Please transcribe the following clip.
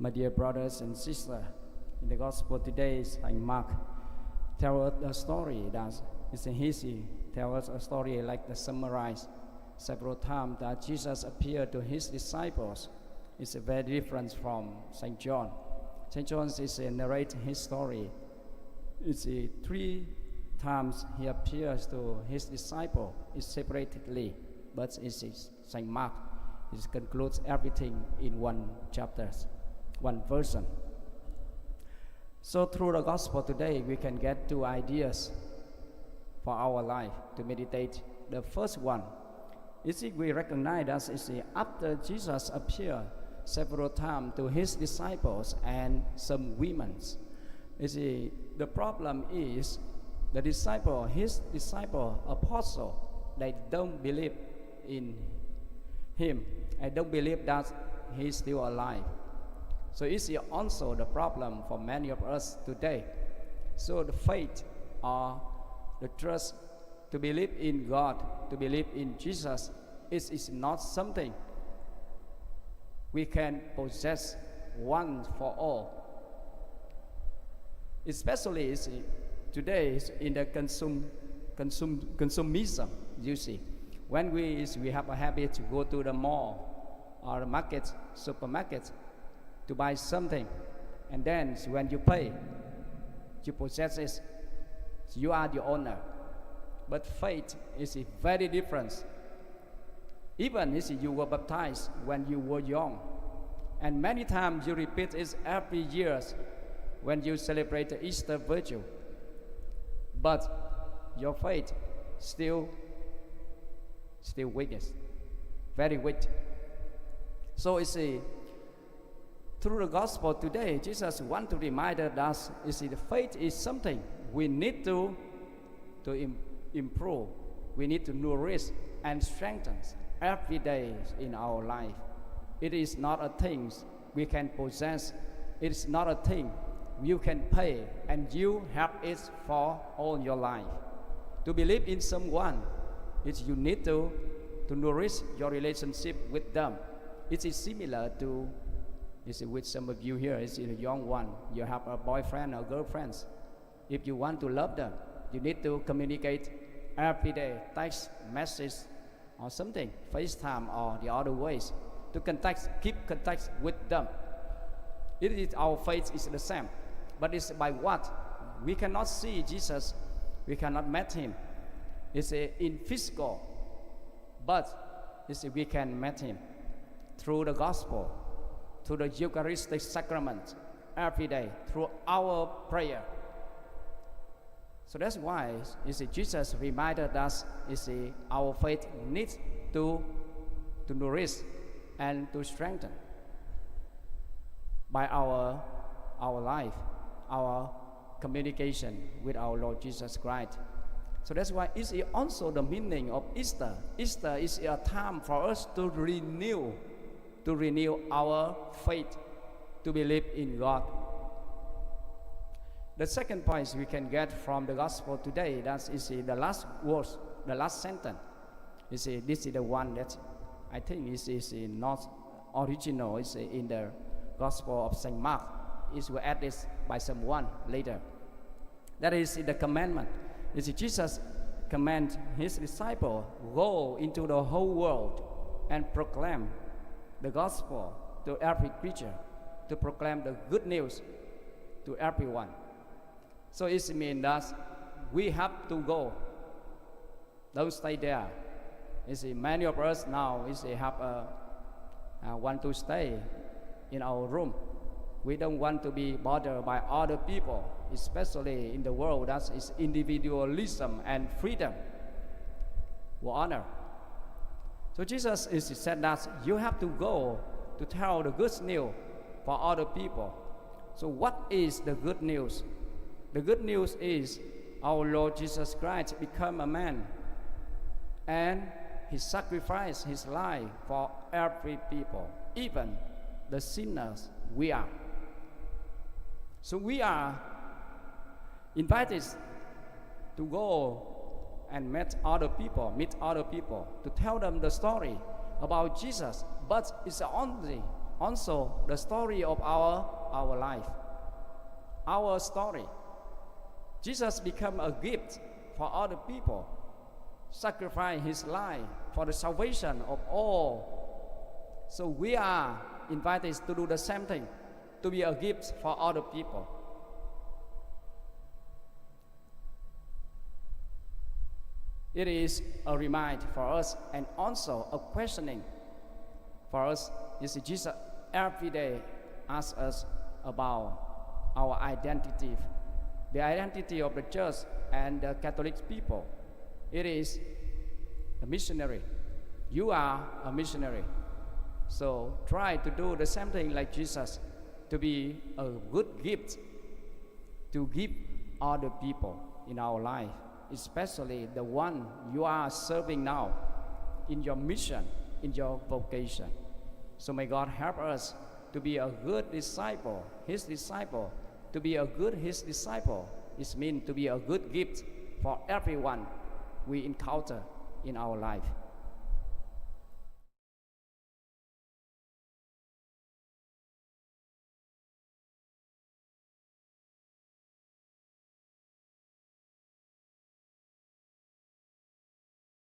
My dear brothers and sisters, in the Gospel today, Saint Mark tells us a story that is in history. Tell us a story like the summarize several times that Jesus appeared to his disciples. It's very different from Saint John. Saint John is narrating his story. It's 3 times he appears to his disciple. It's separately, but it's Saint Mark. It concludes everything in one chapter, one version. So through the gospel today, we can get 2 ideas for our life to meditate. The first one is we recognize that it's after Jesus appeared several times to his disciples and some women. The problem is the disciple, his disciple, apostle, they don't believe in him and don't believe that he's still alive. So it's also the problem for many of us today. So the faith or the trust to believe in God, to believe in Jesus, is not something we can possess once for all. Especially today in the consumerism, you see. When we have a habit to go to the mall or the market, supermarket, to buy something, and then when you pay, you possess it, you are the owner. But faith is very different. Even if you were baptized when you were young, and many times you repeat it every year when you celebrate the Easter Virgil, but your faith still weakness, very weak. So through the gospel today, Jesus wants to remind us that the faith is something we need to improve. We need to nourish and strengthen every day in our life. It is not a thing we can possess. It is not a thing you can pay and you have it for all your life. To believe in someone, you need to nourish your relationship with them. It is similar to with some of you here, it's a young one. You have a boyfriend or girlfriend. If you want to love them, you need to communicate every day, text, message, or something, FaceTime or the other ways to keep contact with them. It is our faith is the same, but it's by what? We cannot see Jesus, we cannot meet him. It's in physical, but we can meet him through the gospel, through the Eucharistic sacrament every day, through our prayer. So that's why Jesus reminded us our faith needs to nourish and to strengthen by our life, our communication with our Lord Jesus Christ. So that's why it's also the meaning of Easter. Easter is a time for us to renew our faith, to believe in God. The second point we can get from the gospel today, that is the last words, the last sentence. This is the one that I think is not original. It's in the gospel of Saint Mark. It was added by someone later. That is the commandment. Jesus command his disciple go into the whole world and proclaim the gospel to every creature, to proclaim the good news to everyone. So it means that we have to go. Don't stay there. Many of us now want to stay in our room. We don't want to be bothered by other people, especially in the world that is individualism and freedom or honor. So Jesus said that you have to go to tell the good news for other people. So what is the good news? The good news is our Lord Jesus Christ became a man and he sacrificed his life for every people, even the sinners we are. So we are invited to go and meet other people, to tell them the story about Jesus. But it's only also the story of our life, our story. Jesus became a gift for other people, sacrificed his life for the salvation of all. So we are invited to do the same thing, to be a gift for other people. It is a reminder for us and also a questioning for us. You see, Jesus every day asks us about our identity, the identity of the church and the Catholic people. It is a missionary. You are a missionary. So try to do the same thing like Jesus, to be a good gift to give other people in our life, especially the one you are serving now in your mission, in your vocation. So may God help us to be a good disciple, his disciple. To be a good his disciple is mean to be a good gift for everyone we encounter in our life.